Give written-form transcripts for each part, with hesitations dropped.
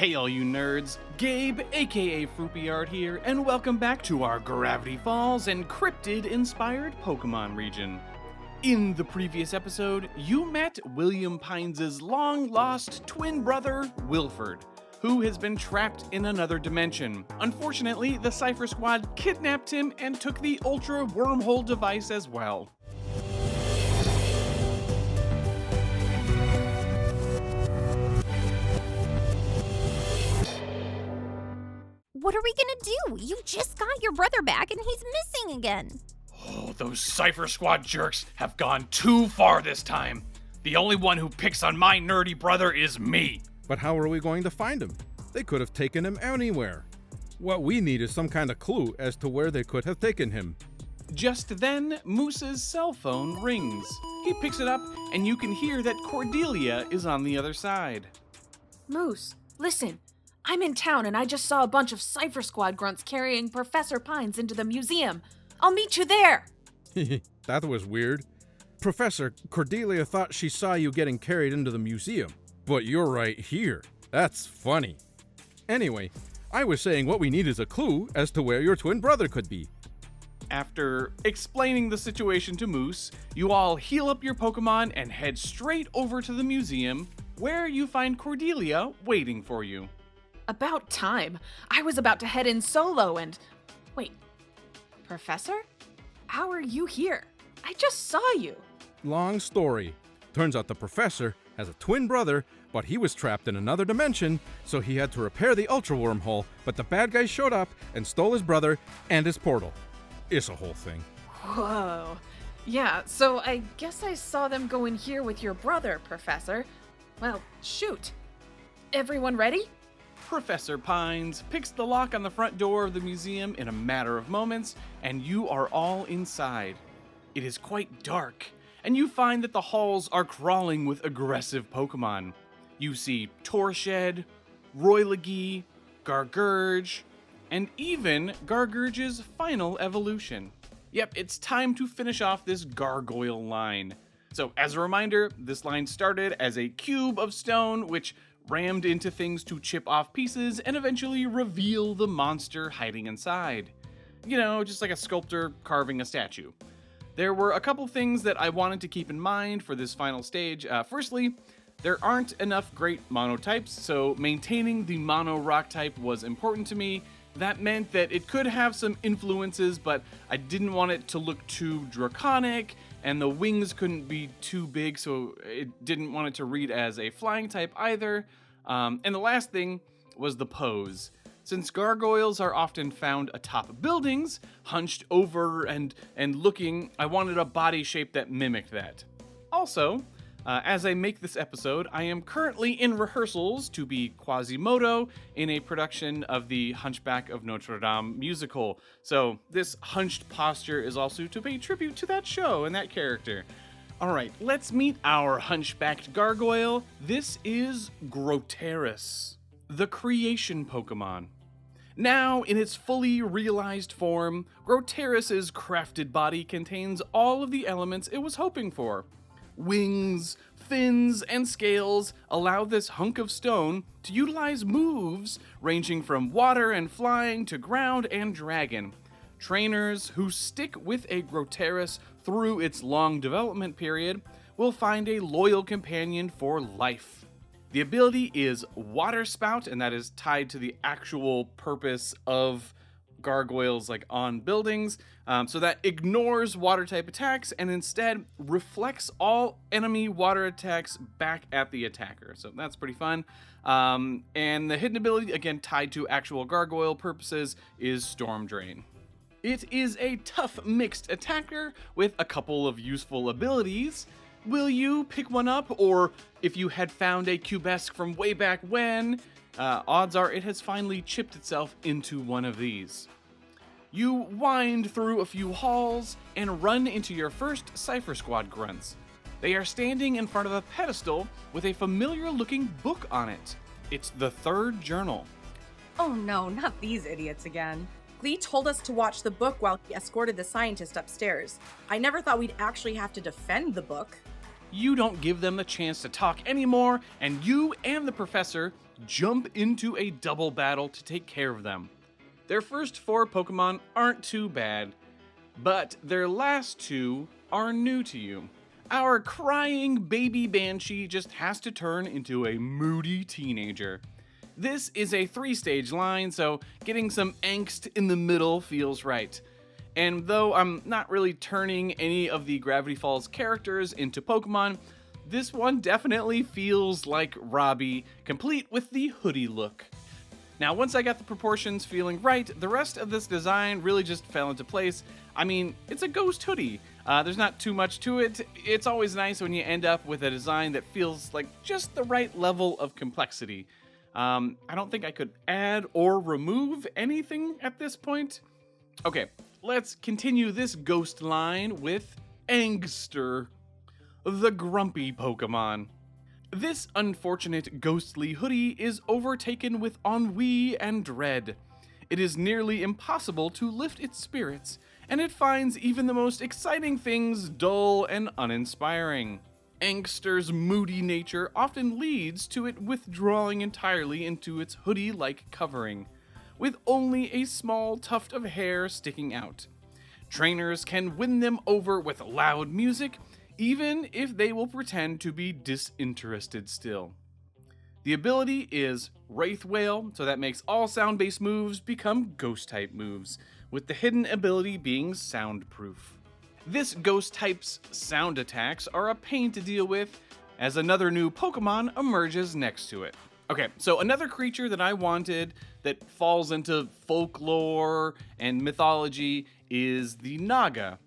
Hey all you nerds, Gabe aka Froopy Art here, and welcome back to our Gravity Falls and cryptid-inspired Pokemon region. In the previous episode, you met William Pines' long-lost twin brother, Wilford, who has been trapped in another dimension. Unfortunately, the Cypher Squad kidnapped him and took the Ultra Wormhole device as well. What are we gonna do? You just got your brother back and he's missing again. Oh, those Cypher Squad jerks have gone too far this time. The only one who picks on my nerdy brother is me. But how are we going to find him? They could have taken him anywhere. What we need is some kind of clue as to where they could have taken him. Just then, Moose's cell phone rings. He picks it up, and you can hear that Cordelia is on the other side. Moose, listen. I'm in town and I just saw a bunch of Cypher Squad grunts carrying Professor Pines into the museum. I'll meet you there. That was weird. Professor, Cordelia thought she saw you getting carried into the museum, but you're right here. That's funny. Anyway, I was saying what we need is a clue as to where your twin brother could be. After explaining the situation to Moose, you all heal up your Pokemon and head straight over to the museum, where you find Cordelia waiting for you. About time. I was about to head in solo and... Wait, Professor? How are you here? I just saw you. Long story. Turns out the professor has a twin brother, but he was trapped in another dimension, so he had to repair the Ultra Wormhole, but the bad guys showed up and stole his brother and his portal. It's a whole thing. Whoa. Yeah, so I guess I saw them go in here with your brother, Professor. Well, shoot. Everyone ready? Professor Pines picks the lock on the front door of the museum in a matter of moments, and you are all inside. It is quite dark, and you find that the halls are crawling with aggressive Pokemon. You see Torshad, Royligi, Gargurge, and even Gargurge's final evolution. Yep, it's time to finish off this gargoyle line. So, as a reminder, this line started as a cube of stone, which rammed into things to chip off pieces and eventually reveal the monster hiding inside. You know, just like a sculptor carving a statue. There were a couple things that I wanted to keep in mind for this final stage. Firstly, there aren't enough great mono types, so maintaining the mono rock type was important to me. That meant that it could have some influences, but I didn't want it to look too draconic, and the wings couldn't be too big, so it didn't want it to read as a flying type either. And the last thing was the pose. Since gargoyles are often found atop buildings, hunched over and looking, I wanted a body shape that mimicked that. Also, as I make this episode, I am currently in rehearsals to be Quasimodo in a production of the Hunchback of Notre Dame musical. So this hunched posture is also to pay tribute to that show and that character. Alright, let's meet our hunchbacked gargoyle. This is Groterus, the creation Pokemon. Now, in its fully realized form, Groterus' crafted body contains all of the elements it was hoping for. Wings, fins, and scales allow this hunk of stone to utilize moves ranging from water and flying to ground and dragon. Trainers who stick with a Groterus through its long development period will find a loyal companion for life. The ability is Water Spout, and that is tied to the actual purpose of gargoyles like on buildings, so that ignores water type attacks and instead reflects all enemy water attacks back at the attacker. So that's pretty fun. And the hidden ability, again tied to actual gargoyle purposes, is Storm Drain. It is a tough mixed attacker with a couple of useful abilities. Will you pick one up, or if you had found a Cubesque from way back when, odds are it has finally chipped itself into one of these. You wind through a few halls and run into your first Cypher Squad grunts. They are standing in front of a pedestal with a familiar-looking book on it. It's the third journal. Oh no, not these idiots again. Lee told us to watch the book while he escorted the scientist upstairs. I never thought we'd actually have to defend the book. you don't give them the chance to talk anymore, and you and the professor jump into a double battle to take care of them. Their first 4 Pokemon aren't too bad, but their last 2 are new to you. Our crying baby Banshee just has to turn into a moody teenager. This is a 3-stage line, so getting some angst in the middle feels right. And though I'm not really turning any of the Gravity Falls characters into Pokemon, this one definitely feels like Robbie, complete with the hoodie look. Now, once I got the proportions feeling right, the rest of this design really just fell into place. I mean, it's a ghost hoodie. There's not too much to it. It's always nice when you end up with a design that feels like just the right level of complexity. I don't think I could add or remove anything at this point. Okay, let's continue this ghost line with Angster, the grumpy Pokemon. This unfortunate ghostly hoodie is overtaken with ennui and dread. It is nearly impossible to lift its spirits, and it finds even the most exciting things dull and uninspiring. Angster's moody nature often leads to it withdrawing entirely into its hoodie-like covering, with only a small tuft of hair sticking out. Trainers can win them over with loud music, even if they will pretend to be disinterested still. The ability is Wraith Wail, so that makes all sound-based moves become ghost-type moves, with the hidden ability being soundproof. This ghost type's sound attacks are a pain to deal with, as another new Pokemon emerges next to it. Okay, so another creature that I wanted that falls into folklore and mythology is the Naga.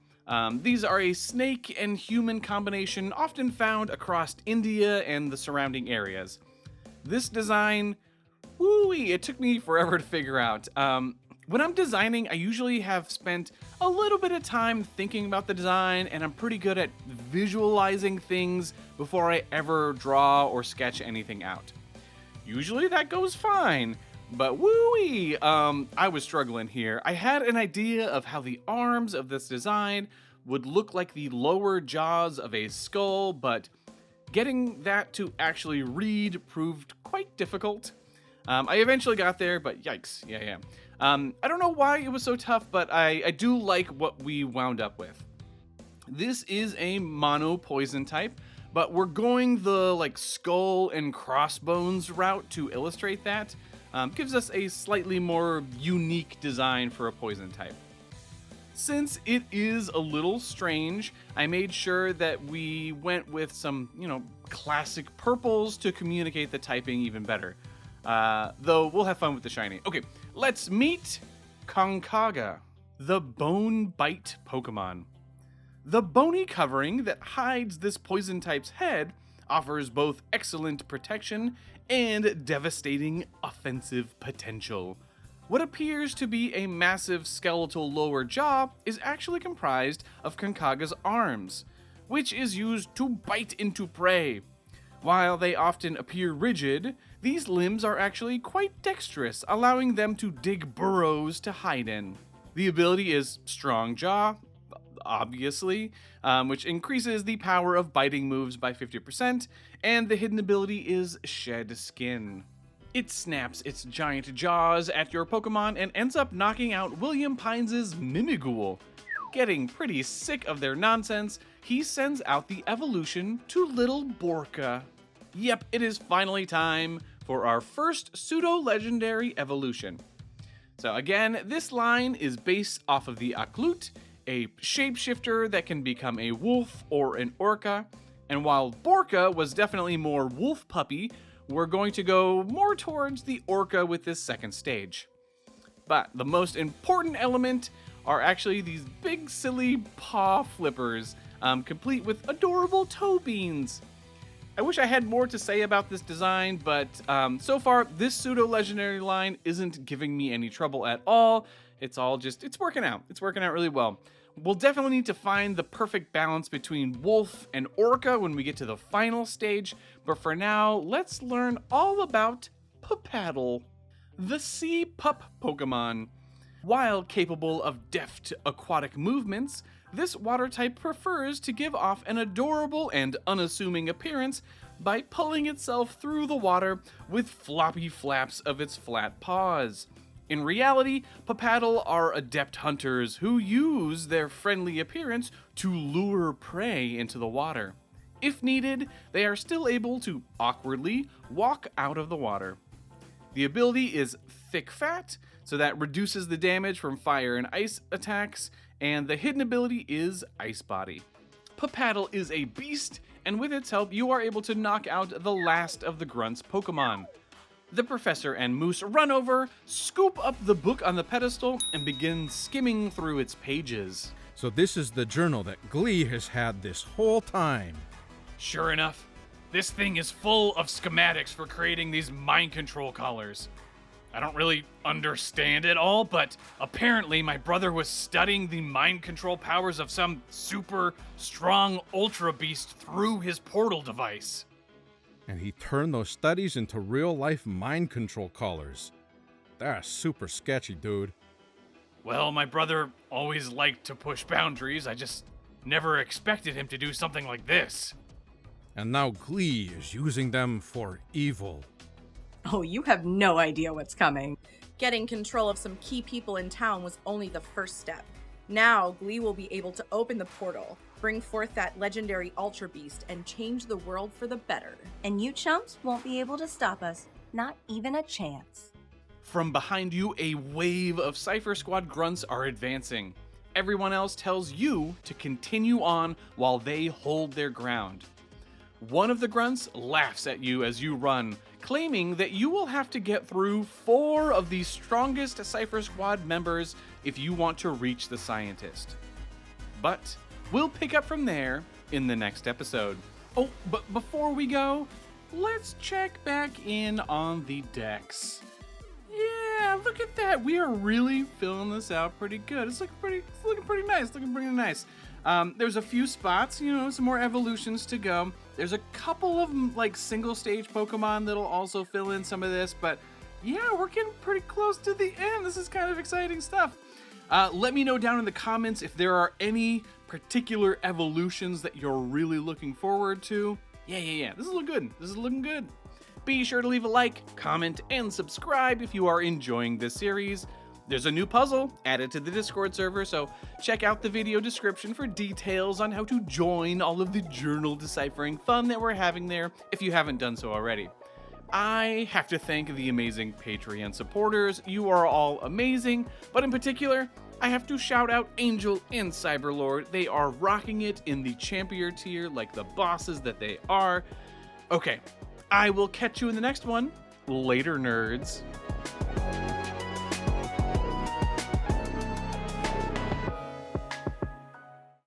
These are a snake and human combination often found across India and the surrounding areas. This design, woo-wee, it took me forever to figure out. When I'm designing, I usually have spent a little bit of time thinking about the design, and I'm pretty good at visualizing things before I ever draw or sketch anything out. Usually that goes fine, but woo-wee, I was struggling here. I had an idea of how the arms of this design would look like the lower jaws of a skull, but getting that to actually read proved quite difficult. I eventually got there, but yikes, yeah. I don't know why it was so tough, but I do like what we wound up with. This is a mono poison type, but we're going the skull and crossbones route to illustrate that. Gives us a slightly more unique design for a poison type. Since it is a little strange, I made sure that we went with some, classic purples to communicate the typing even better. Though we'll have fun with the shiny. Okay, let's meet Concaga, the Bone Bite Pokemon. The bony covering that hides this poison type's head offers both excellent protection and devastating offensive potential. What appears to be a massive skeletal lower jaw is actually comprised of Concaga's arms, which is used to bite into prey. While they often appear rigid, these limbs are actually quite dexterous, allowing them to dig burrows to hide in. The ability is Strong Jaw, obviously, which increases the power of biting moves by 50%, and the hidden ability is Shed Skin. It snaps its giant jaws at your Pokemon and ends up knocking out William Pines' Mimighoul. Getting pretty sick of their nonsense, he sends out the evolution to Little Borka. Yep, it is finally time for our first pseudo-legendary evolution. So again, this line is based off of the Eclipse, a shapeshifter that can become a wolf or an orca, and while Borka was definitely more wolf puppy, we're going to go more towards the orca with this second stage. But the most important element are actually these big silly paw flippers, complete with adorable toe beans. I wish I had more to say about this design, but so far this pseudo-legendary line isn't giving me any trouble at all. It's working out. It's working out really well. We'll definitely need to find the perfect balance between wolf and orca when we get to the final stage, but for now, let's learn all about Papaddle, the sea pup Pokemon. While capable of deft aquatic movements, This water type prefers to give off an adorable and unassuming appearance by pulling itself through the water with floppy flaps of its flat paws. In reality, Papaddle are adept hunters who use their friendly appearance to lure prey into the water. If needed, they are still able to awkwardly walk out of the water. The ability is Thick Fat, so that reduces the damage from fire and ice attacks, and the hidden ability is Ice Body. Papaddle is a beast, and with its help, you are able to knock out the last of the Grunt's Pokémon. The Professor and Moose run over, scoop up the book on the pedestal, and begin skimming through its pages. So this is the journal that Glee has had this whole time. Sure enough, this thing is full of schematics for creating these mind control collars. I don't really understand it all, but apparently my brother was studying the mind control powers of some super strong ultra beast through his portal device. And he turned those studies into real-life mind control collars. That's super sketchy, dude. Well, my brother always liked to push boundaries. I just never expected him to do something like this. And now Glee is using them for evil. Oh, you have no idea what's coming. Getting control of some key people in town was only the first step. Now, Glee will be able to open the portal, bring forth that legendary Ultra Beast, and change the world for the better. And you chumps won't be able to stop us. Not even a chance. From behind you, a wave of Cypher Squad grunts are advancing. Everyone else tells you to continue on while they hold their ground. One of the grunts laughs at you as you run, claiming that you will have to get through 4 of the strongest Cypher Squad members if you want to reach the scientist. But we'll pick up from there in the next episode. Oh, but before we go, let's check back in on the decks. Yeah, look at that. We are really filling this out pretty good. It's looking pretty nice. There's a few spots, some more evolutions to go. There's a couple of single stage Pokemon that'll also fill in some of this, but yeah, we're getting pretty close to the end. This is kind of exciting stuff. Let me know down in the comments if there are any particular evolutions that you're really looking forward to. Yeah. This is looking good. Be sure to leave a like, comment, and subscribe if you are enjoying this series. There's a new puzzle added to the Discord server, so check out the video description for details on how to join all of the journal deciphering fun that we're having there if you haven't done so already. I have to thank the amazing Patreon supporters. You are all amazing, but in particular, I have to shout out Angel and Cyberlord. They are rocking it in the champion tier like the bosses that they are. Okay, I will catch you in the next one. Later, nerds.